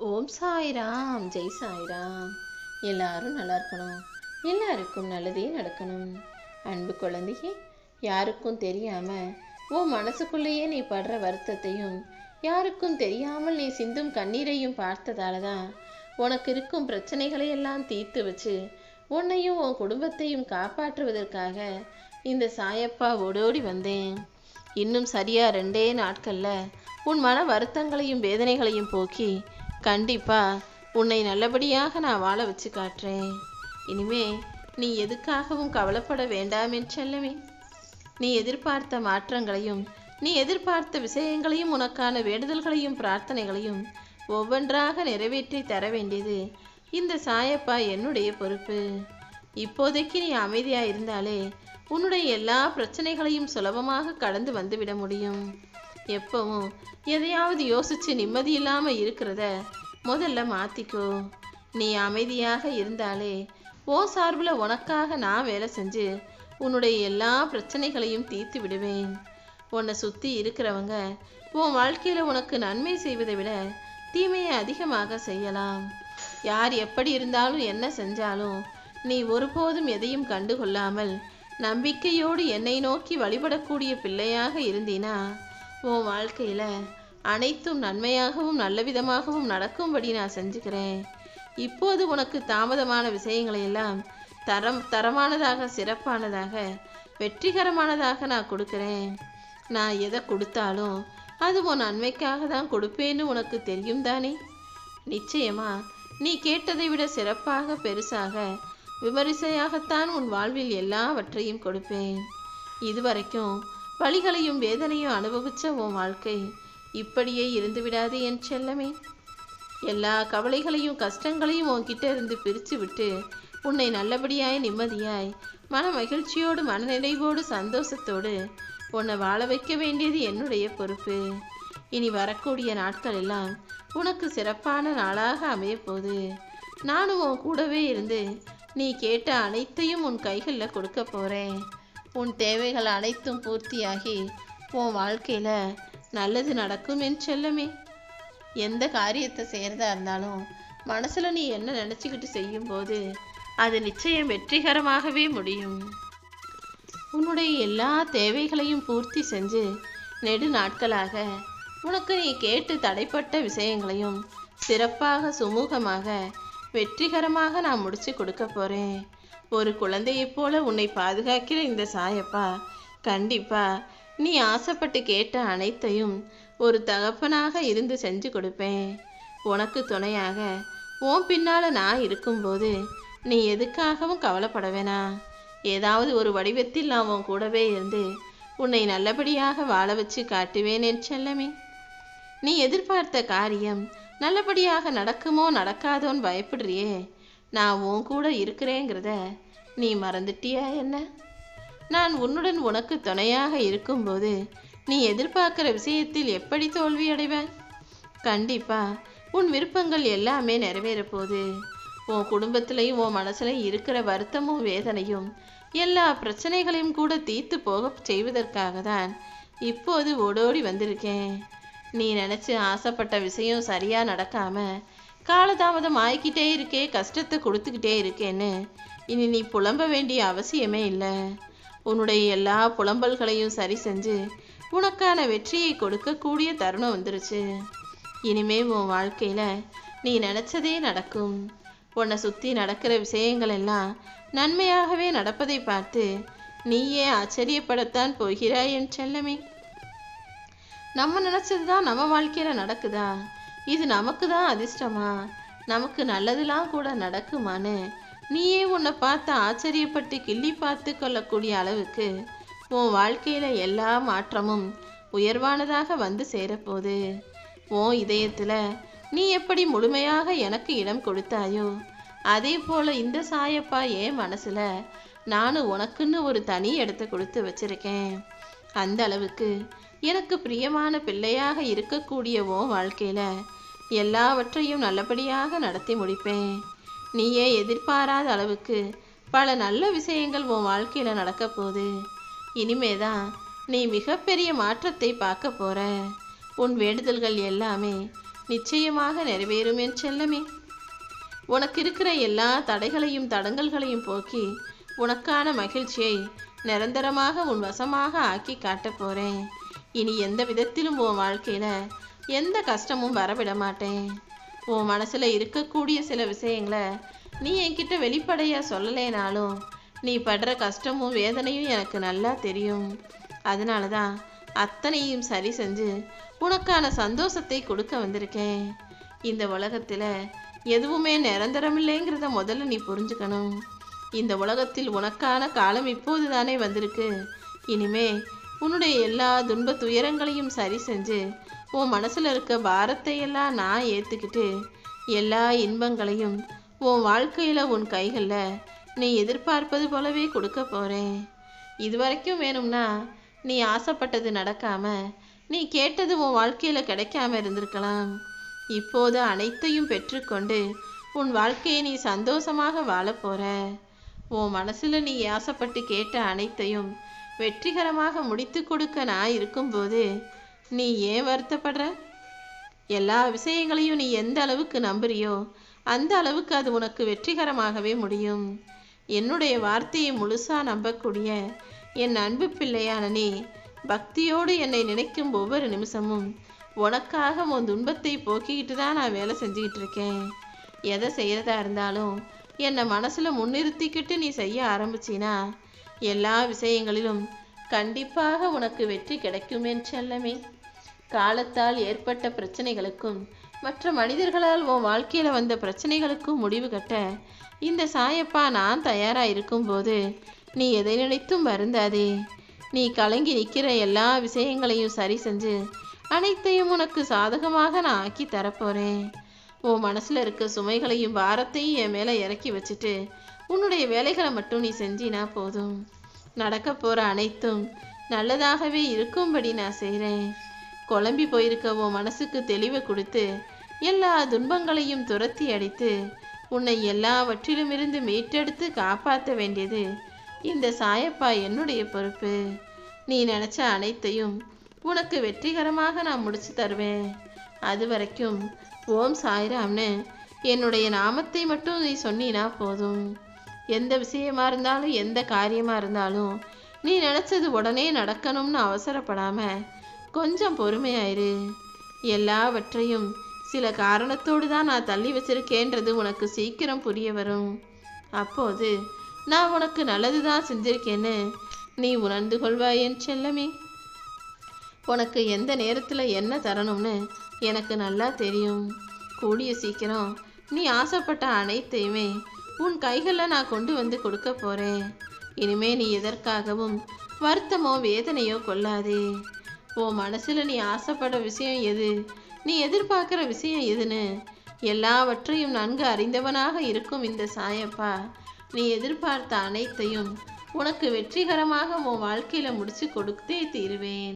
ஓம் சாய்ராம், ஜெய் சாய்ராம். எல்லாரும் நல்லா இருக்கணும், எல்லாருக்கும் நல்லதே நடக்கணும். அன்பு குழந்தையே, யாருக்கும் தெரியாம உன் மனசுக்குள்ளேயே நீ படுற வருத்தத்தையும் யாருக்கும் தெரியாமல் நீ சிந்தும் கண்ணீரையும் பார்த்ததால தான் உனக்கு இருக்கும் பிரச்சனைகளை எல்லாம் தீர்த்து வச்சு உன்னையும் உன் குடும்பத்தையும் காப்பாற்றுவதற்காக இந்த சாயப்பா ஓடோடி வந்தேன். இன்னும் சரியா 2 நாட்கள்ல உன் மன வருத்தங்களையும் வேதனைகளையும் போக்கி கண்டிப்பா உன்னை நல்லபடியாக நான் வாழ வச்சு காட்டுறேன். இனிமே நீ எதுக்காகவும் கவலைப்பட வேண்டாம் என் செல்லமே. நீ எதிர்பார்த்த மாற்றங்களையும் நீ எதிர்பார்த்த விஷயங்களையும் உனக்கான வேண்டுதல்களையும் பிரார்த்தனைகளையும் ஒவ்வொன்றாக நிறைவேற்றி தர வேண்டியது இந்த சாயப்பா என்னுடைய பொறுப்பு. இப்போதைக்கு நீ அமைதியா இருந்தாலே உன்னுடைய எல்லா பிரச்சனைகளையும் சுலபமாக கடந்து வந்துவிட முடியும். எப்பவும் எதையாவது யோசிச்சு நிம்மதி இல்லாம இருக்கிறத முதல்ல மாத்திக்கோ. நீ அமைதியாக இருந்தாலே ஓ சார்பில் உனக்காக நான் வேலை செஞ்சு உன்னுடைய எல்லா பிரச்சனைகளையும் தீர்த்து விடுவேன். உன்னை சுத்தி இருக்கிறவங்க உன் வாழ்க்கையில உனக்கு நன்மை செய்வதை விட தீமையை அதிகமாக செய்யலாம். யார் எப்படி இருந்தாலும் என்ன செஞ்சாலும் நீ ஒருபோதும் எதையும் கண்டுகொள்ளாமல் நம்பிக்கையோடு என்னை நோக்கி வழிபடக்கூடிய பிள்ளையாக இருந்தீனா உன் வாழ்க்கையில அனைத்தும் நன்மையாகவும் நல்ல விதமாகவும் நடக்கும்படி நான் செஞ்சுக்கிறேன். இப்போது உனக்கு தாமதமான விஷயங்களை எல்லாம் தரமானதாக, சிறப்பானதாக, வெற்றிகரமானதாக நான் கொடுக்கிறேன். நான் எதை கொடுத்தாலும் அது உன் நன்மைக்காக தான் கொடுப்பேன்னு உனக்கு தெரியும் தானே. நிச்சயமா நீ கேட்டதை விட சிறப்பாக, பெருசாக, விமரிசையாகத்தான் உன் வாழ்வில் எல்லாவற்றையும் கொடுப்பேன். இதுவரைக்கும் வலிகளையும் வேதனையும் அனுபவிச்ச உன் வாழ்க்கை இப்படியே இருந்து விடாது என் செல்லமே. எல்லா கவலைகளையும் கஷ்டங்களையும் உன்கிட்ட இருந்து பிரித்து விட்டு உன்னை நல்லபடியாய், நிம்மதியாய், மன மகிழ்ச்சியோடு, மனநிறைவோடு, சந்தோஷத்தோடு உன்னை வாழ வைக்க வேண்டியது என்னுடைய பொறுப்பு. இனி வரக்கூடிய நாட்கள் எல்லாம் உனக்கு சிறப்பான நாளாக அமையப்போகுது. நானும் உன் கூடவே இருந்து நீ கேட்ட அனைத்தையும் உன் கைகளில் கொடுக்க போகிறேன். உன் தேவைகள் அனைத்தும் பூர்த்தியாகி உன் வாழ்க்கையில் நல்லது நடக்கும் என் செல்லமே. எந்த காரியத்தை செய்கிறதா இருந்தாலும் மனசில் நீ என்ன நினச்சிக்கிட்டு செய்யும்போது அது நிச்சயம் வெற்றிகரமாகவே முடியும். உன்னுடைய எல்லா தேவைகளையும் பூர்த்தி செஞ்சு நெடு நாட்களாக உனக்கு நீ கேட்டு தடைப்பட்ட விஷயங்களையும் சிறப்பாக, சுமூகமாக, வெற்றிகரமாக நான் முடிச்சு கொடுக்க போகிறேன். ஒரு குழந்தையைப் போல உன்னை பாதுகாக்கிற இந்த சாயப்பா கண்டிப்பா நீ ஆசைப்பட்டு கேட்ட அனைத்தையும் ஒரு தகப்பனாக இருந்து செஞ்சு கொடுப்பேன். உனக்கு துணையாக உன் பின்னால நான் இருக்கும்போது நீ எதுக்காகவும் கவலைப்பட வேணாம். ஏதாவது ஒரு வடிவத்தில் நான் உன் கூடவே இருந்து உன்னை நல்லபடியாக வாழ வச்சு காட்டுவேன் என் செல்லமே. நீ எதிர்பார்த்த காரியம் நல்லபடியாக நடக்குமோ நடக்காதோன்னு பயப்படுறியே, நான் உன் கூட இருக்கிறேங்கிறத நீ மறந்துட்டியா என்ன? நான் உன்னுடன் உனக்கு துணையாக இருக்கும்போது நீ எதிர்பார்க்கிற விஷயத்தில் எப்படி தோல்வி அடைவாய்? கண்டிப்பா உன் விருப்பங்கள் எல்லாமே நிறைவேற போகுது. உன் குடும்பத்திலையும் உன் மனசுலையும் இருக்கிற வருத்தமும் வேதனையும் எல்லா பிரச்சனைகளையும் கூட தீர்த்து போக செய்வதற்காக தான் இப்போது ஓடோடி வந்திருக்கேன். நீ நினச்சி ஆசைப்பட்ட விஷயம் சரியாக நடக்காம காலதாமதம் ஆகிக்கிட்டே இருக்கே, கஷ்டத்தை கொடுத்துக்கிட்டே இருக்கேன்னு இனி நீ புலம்ப வேண்டிய அவசியமே இல்லை. உன்னுடைய எல்லா புலம்பல்களையும் சரி செஞ்சு உனக்கான வெற்றியை கொடுக்கக்கூடிய தருணம் வந்துருச்சு. இனிமே உன் வாழ்க்கையில் நீ நினச்சதே நடக்கும். உன்னை சுற்றி நடக்கிற விஷயங்கள் எல்லாம் நன்மையாகவே நடப்பதை பார்த்து நீயே ஆச்சரியப்படத்தான் போகிறாய் என் செல்லமே. நம்ம நினச்சது தான் நம்ம வாழ்க்கையில் நடக்குதா? இது நமக்கு தான் அதிர்ஷ்டமா? நமக்கு நல்லதெல்லாம் கூட நடக்குமான்னு நீயே உன்னை பார்த்து ஆச்சரியப்பட்டு கிள்ளி பார்த்து கொள்ளக்கூடிய அளவுக்கு உன் வாழ்க்கையில் எல்லா மாற்றமும் உயர்வானதாக வந்து சேரப்போகுது. உன் இதயத்தில் நீ எப்படி முழுமையாக எனக்கு இடம் கொடுத்தாயோ அதே போல் இந்த சாயப்பா என் மனசில் நானும் உனக்குன்னு ஒரு தனி இடத்தை கொடுத்து வச்சிருக்கேன். அந்த அளவுக்கு எனக்கு பிரியமான பிள்ளையாக இருக்கக்கூடிய உன் வாழ்க்கையில் எல்லாவற்றையும் நல்லபடியாக நடத்தி முடிப்பேன். நீயே எதிர்பாராத அளவுக்கு பல நல்ல விஷயங்கள் உன் வாழ்க்கையில் நடக்க போகுது. இனிமேதான் நீ மிகப்பெரிய மாற்றத்தை பார்க்க போற. உன் வேண்டுதல்கள் எல்லாமே நிச்சயமாக நிறைவேறும் என் செல்லமே. உனக்கு இருக்கிற எல்லா தடைகளையும் தடங்கல்களையும் போக்கி உனக்கான மகிழ்ச்சியை நிரந்தரமாக உன் வசமாக ஆக்கி காட்டப் போறேன். இனி எந்த விதத்திலும் உன் வாழ்க்கையில எந்த கஷ்டமும் வரவிட மாட்டேன். உன் மனசுல இருக்கக்கூடிய சில விஷயங்களை நீ என்கிட்ட வெளிப்படையா சொல்லலைனாலும் நீ படுற கஷ்டமும் வேதனையும் எனக்கு நல்லா தெரியும். அதனால தான் அத்தனையும் சரி செஞ்சு உனக்கான சந்தோஷத்தை கொடுக்க வந்திருக்கேன். இந்த உலகத்தில் எதுவுமே நிரந்தரமில்லைங்கிறத முதல்ல நீ புரிஞ்சுக்கணும். இந்த உலகத்தில் உனக்கான காலம் இப்போது தானே வந்திருக்கு. இனிமே உன்னுடைய எல்லா துன்ப துயரங்களையும் சரி செஞ்சு உன் மனசில் இருக்க பாரத்தை எல்லாம் நான் ஏற்றுக்கிட்டு எல்லா இன்பங்களையும் உன் வாழ்க்கையில் உன் கைகளில் நீ எதிர்பார்ப்பது போலவே கொடுக்க போகிறேன். இது வரைக்கும் வேணும்னா நீ ஆசைப்பட்டது நடக்காம நீ கேட்டது உன் வாழ்க்கையில் கிடைக்காம இருந்திருக்கலாம். இப்போது அனைத்தையும் பெற்றுக்கொண்டு உன் வாழ்க்கையை நீ சந்தோஷமாக வாழ போற. உன் மனசில் நீ ஆசைப்பட்டு கேட்ட அனைத்தையும் வெற்றிகரமாக முடித்து கொடுக்க நான் இருக்கும்போது நீ ஏன் வருத்தப்படுற? எல்லா விஷயங்களையும் நீ எந்த அளவுக்கு நம்புறியோ அந்த அளவுக்கு அது உனக்கு வெற்றிகரமாகவே முடியும். என்னுடைய வார்த்தையை முழுசா நம்பக்கூடிய என் அன்பு பிள்ளையான நீ பக்தியோடு என்னை நினைக்கும் ஒவ்வொரு நிமிஷமும் உனக்காக உன் துன்பத்தை போக்கிக்கிட்டு தான் நான் வேலை செஞ்சுக்கிட்டு இருக்கேன். எதை செய்கிறதா இருந்தாலும் என்னை மனசில் முன்னிறுத்திக்கிட்டு நீ செய்ய ஆரம்பிச்சினா எல்லா விஷயங்களிலும் கண்டிப்பாக உனக்கு வெற்றி கிடைக்குமே செல்லமே. காலத்தால் ஏற்பட்ட பிரச்சனைகளுக்கும் மற்ற மனிதர்களால் உன் வாழ்க்கையில் வந்த பிரச்சனைகளுக்கும் முடிவு கட்ட இந்த சாயப்பா நான் தயாராக இருக்கும்போது நீ எதை நினைத்தும் வருந்தாதே. நீ கலங்கி நிற்கிற எல்லா விஷயங்களையும் சரி செஞ்சு அனைத்தையும் உனக்கு சாதகமாக நான் ஆக்கி தரப்போகிறேன். உன் மனசில் இருக்க சுமைகளையும் பாரத்தையும் என் மேலே இறக்கி வச்சுட்டு உன்னுடைய வேலைகளை மட்டும் நீ செஞ்சினா போதும். நடக்க போகிற அனைத்தும் நல்லதாகவே இருக்கும்படி நான் செய்கிறேன். குழம்பி போயிருக்க உன் மனசுக்கு தெளிவை கொடுத்து எல்லா துன்பங்களையும் துரத்தி அடித்து உன்னை எல்லாவற்றிலுமிருந்து மீட்டெடுத்து காப்பாற்ற வேண்டியது இந்த சாயப்பா என்னுடைய பொறுப்பு. நீ நினச்ச அனைத்தையும் உனக்கு வெற்றிகரமாக நான் முடிச்சு தருவேன். அது வரைக்கும் ஓம் சாய்ராம்னு என்னுடைய நாமத்தை மட்டும் நீ சொன்னினா போதும். எந்த விஷயமா இருந்தாலும் எந்த காரியமாக இருந்தாலும் நீ நினச்சது உடனே நடக்கணும்னு அவசரப்படாம கொஞ்சம் பொறுமையாயிரு. எல்லாவற்றையும் சில காரணத்தோடு தான் நான் தள்ளி வச்சிருக்கேன்றது உனக்கு சீக்கிரம் புரிய வரும். அப்போது நான் உனக்கு நல்லது தான் செஞ்சிருக்கேன்னு நீ உணர்ந்து கொள்வாய் என் செல்லமே. உனக்கு எந்த நேரத்தில் என்ன தரணும்னு எனக்கு நல்லா தெரியும். கூடிய சீக்கிரம் நீ ஆசைப்பட்ட அனைத்தையுமே உன் கைகளில் நான் கொண்டு வந்து கொடுக்க போகிறேன். இனிமே நீ எதற்காகவும் வருத்தமோ வேதனையோ கொள்ளாதே. உன் மனசில் நீ ஆசைப்பட விஷயம் எது, நீ எதிர்பார்க்குற விஷயம் எதுன்னு எல்லாவற்றையும் நன்கு அறிந்தவனாக இருக்கும் இந்த சாயப்பா நீ எதிர்பார்த்த அனைத்தையும் உனக்கு வெற்றிகரமாக உன் வாழ்க்கையில் முடிச்சு கொடுத்தே தீருவேன்.